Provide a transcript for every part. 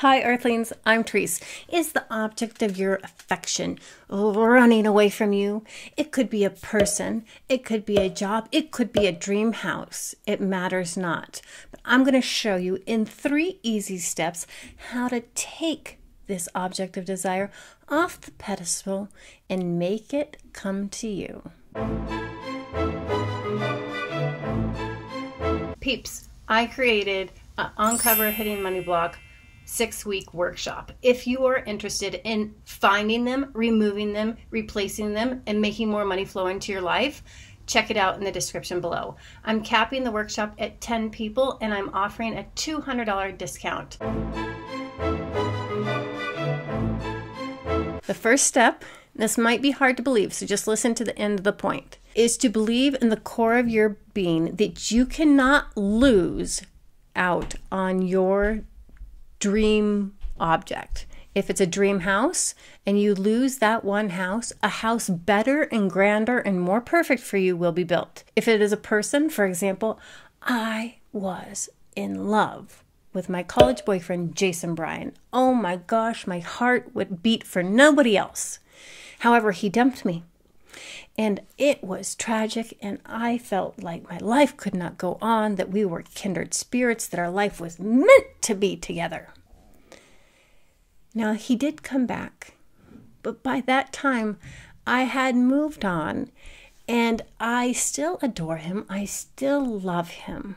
Hi Earthlings, I'm Trice. Is the object of your affection running away from you? It could be a person, it could be a job, it could be a dream house. It matters not. But I'm going to show you in 3 easy steps how to take this object of desire off the pedestal and make it come to you. Peeps, I created an Uncover Hidden Money Block 6-week workshop. If you are interested in finding them, removing them, replacing them, and making more money flow into your life, check it out in the description below. I'm capping the workshop at 10 people and I'm offering a $200 discount. The first step, this might be hard to believe, so just listen to the end of the point, is to believe in the core of your being that you cannot lose out on your dream object. If it's a dream house and you lose that one house, a house better and grander and more perfect for you will be built. If it is a person, for example, I was in love with my college boyfriend, Jason Bryan. Oh my gosh, my heart would beat for nobody else. However, he dumped me. And it was tragic, and I felt like my life could not go on, that we were kindred spirits, that our life was meant to be together. Now, he did come back, but by that time, I had moved on, and I still adore him. I still love him.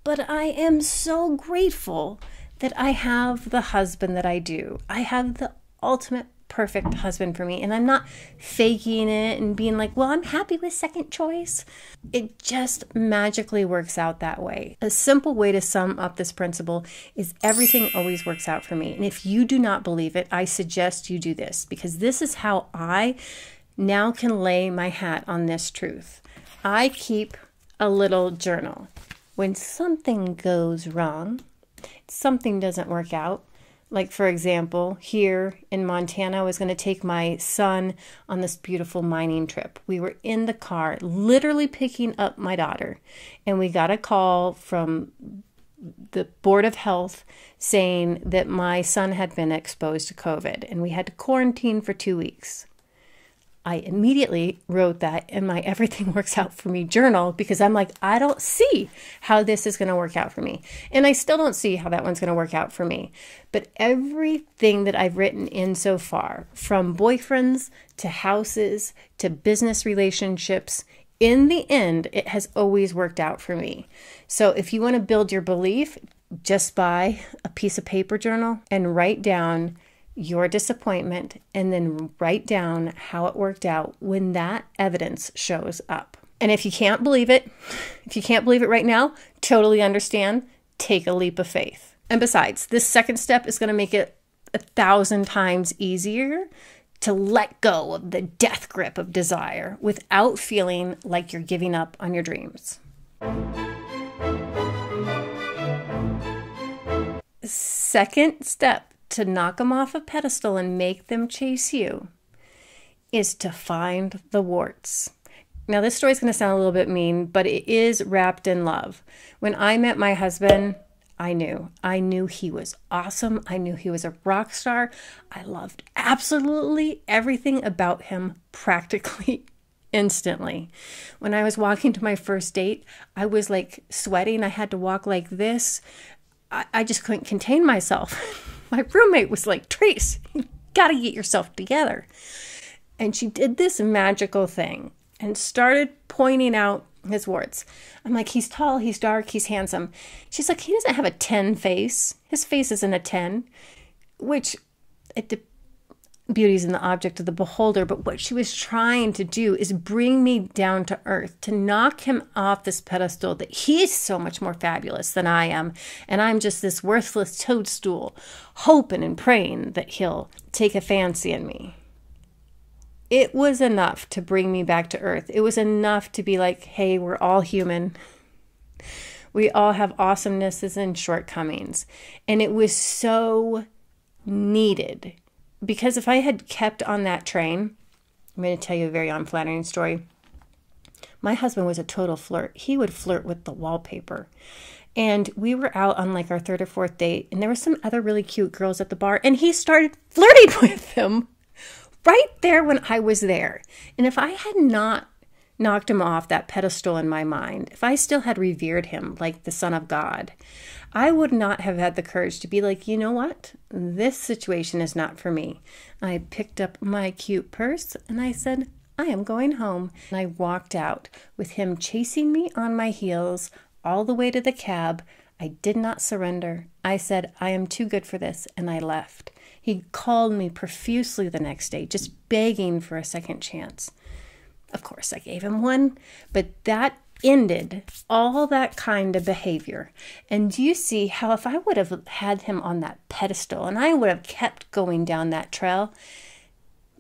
But I am so grateful that I have the husband that I do. I have the ultimate perfect husband for me, and I'm not faking it and being like, well, I'm happy with second choice. It just magically works out that way. A simple way to sum up this principle is everything always works out for me. And if you do not believe it, I suggest you do this, because this is how I now can lay my hat on this truth. I keep a little journal. When something goes wrong, something doesn't work out, like, for example, here in Montana, I was going to take my son on this beautiful mining trip. We were in the car, literally picking up my daughter, and we got a call from the Board of Health saying that my son had been exposed to COVID, and we had to quarantine for 2 weeks. I immediately wrote that in my Everything Works Out For Me journal, because I'm like, I don't see how this is going to work out for me. And I still don't see how that one's going to work out for me. But everything that I've written in so far, from boyfriends to houses to business relationships, in the end, it has always worked out for me. So if you want to build your belief, just buy a piece of paper journal and write down your disappointment, and then write down how it worked out when that evidence shows up. And if you can't believe it, right now, totally understand, take a leap of faith. And besides, this second step is going to make it 1,000 times easier to let go of the death grip of desire without feeling like you're giving up on your dreams. Second step to knock them off a pedestal and make them chase you is to find the warts. Now, this story is going to sound a little bit mean, but it is wrapped in love. When I met my husband, I knew he was awesome. I knew he was a rock star. I loved absolutely everything about him practically instantly. When I was walking to my first date, I was like sweating. I had to walk like this. I just couldn't contain myself. My roommate was like, Trice, you gotta get yourself together. And she did this magical thing and started pointing out his warts. I'm like, he's tall, he's dark, he's handsome. She's like, he doesn't have a 10 face. His face isn't a 10, which beauty's in the object of the beholder. But what she was trying to do is bring me down to earth, to knock him off this pedestal that he's so much more fabulous than I am. And I'm just this worthless toadstool, hoping and praying that he'll take a fancy in me. It was enough to bring me back to earth. It was enough to be like, hey, we're all human. We all have awesomenesses and shortcomings. And it was so needed. Because if I had kept on that train, I'm going to tell you a very unflattering story. My husband was a total flirt. He would flirt with the wallpaper. And we were out on like our third or fourth date, and there were some other really cute girls at the bar, and he started flirting with them right there when I was there. And if I had not knocked him off that pedestal in my mind, if I still had revered him like the Son of God, I would not have had the courage to be like, you know what? This situation is not for me. I picked up my cute purse and I said, I am going home. And I walked out with him chasing me on my heels all the way to the cab. I did not surrender. I said, I am too good for this, and I left. He called me profusely the next day, just begging for a second chance. Of course, I gave him one, but that ended all that kind of behavior. And do you see how if I would have had him on that pedestal and I would have kept going down that trail,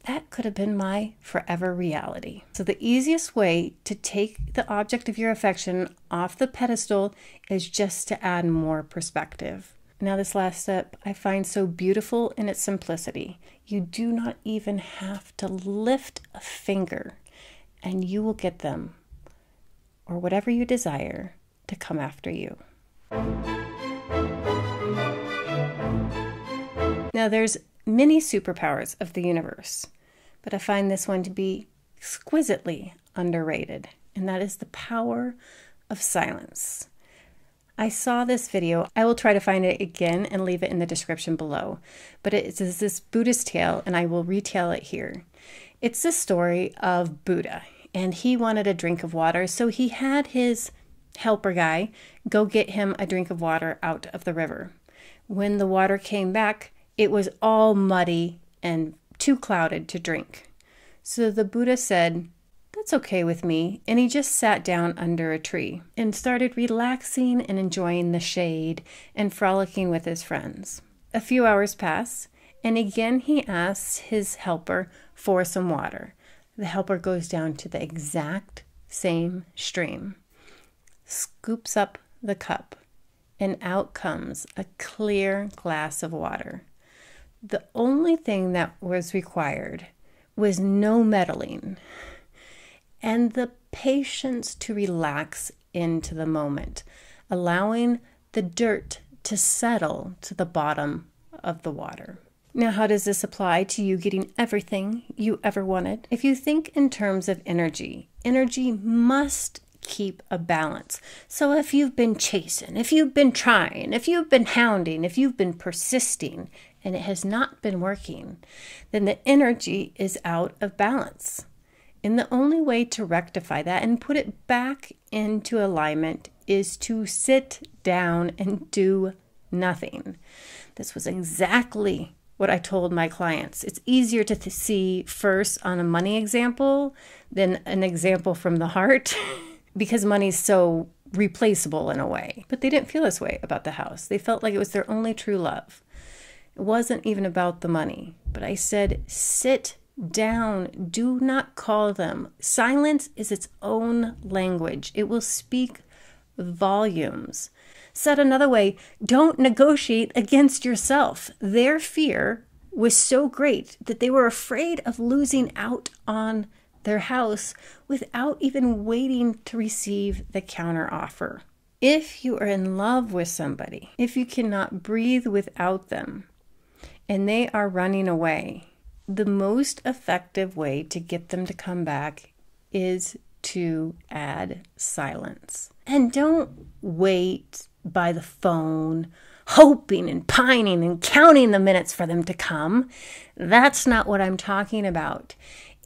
that could have been my forever reality. So the easiest way to take the object of your affection off the pedestal is just to add more perspective. Now this last step I find so beautiful in its simplicity. You do not even have to lift a finger, and you will get them, or whatever you desire, to come after you. Now there's many superpowers of the universe, but I find this one to be exquisitely underrated, and that is the power of silence. I saw this video. I will try to find it again and leave it in the description below, but it is this Buddhist tale, and I will retell it here. It's the story of Buddha, and he wanted a drink of water, so he had his helper guy go get him a drink of water out of the river. When the water came back, it was all muddy and too clouded to drink. So the Buddha said, "That's okay with me," and he just sat down under a tree and started relaxing and enjoying the shade and frolicking with his friends. A few hours pass, and again he asks his helper for some water. The helper goes down to the exact same stream, scoops up the cup, and out comes a clear glass of water. The only thing that was required was no meddling and the patience to relax into the moment, allowing the dirt to settle to the bottom of the water. Now, how does this apply to you getting everything you ever wanted? If you think in terms of energy, energy must keep a balance. So if you've been chasing, if you've been trying, if you've been hounding, if you've been persisting, and it has not been working, then the energy is out of balance. And the only way to rectify that and put it back into alignment is to sit down and do nothing. This was exactly what I told my clients. It's easier to see first on a money example than an example from the heart because money's so replaceable in a way. But they didn't feel this way about the house. They felt like it was their only true love. It wasn't even about the money. But I said, sit down. Do not call them. Silence is its own language. It will speak volumes. Said another way, don't negotiate against yourself. Their fear was so great that they were afraid of losing out on their house without even waiting to receive the counteroffer. If you are in love with somebody, if you cannot breathe without them, and they are running away, the most effective way to get them to come back is to add silence. And don't wait by the phone, hoping and pining and counting the minutes for them to come. That's not what I'm talking about.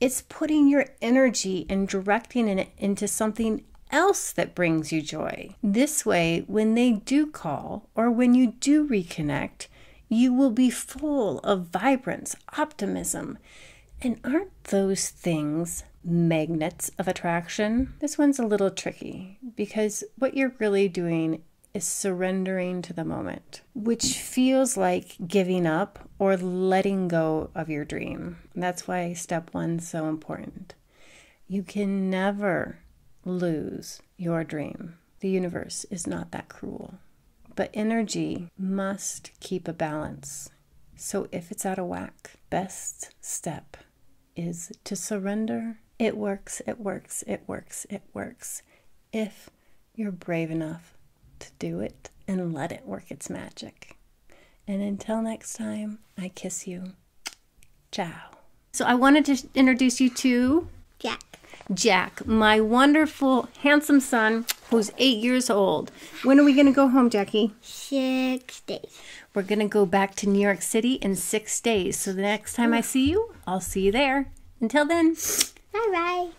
It's putting your energy and directing it into something else that brings you joy. This way, when they do call or when you do reconnect, you will be full of vibrance, optimism. And aren't those things magnets of attraction? This one's a little tricky because what you're really doing is surrendering to the moment, which feels like giving up or letting go of your dream. That's why step 1 is so important. You can never lose your dream. The universe is not that cruel. But energy must keep a balance. So if it's out of whack, best step is to surrender. It works, it works, it works, it works. If you're brave enough to do it and let it work its magic. And until next time, I kiss you. Ciao. So I wanted to introduce you to Jack, my wonderful, handsome son who's 8 years old. When are we going to go home, Jackie? 6 days. We're going to go back to New York City in 6 days. So the next time I see you, I'll see you there. Until then. Bye-bye.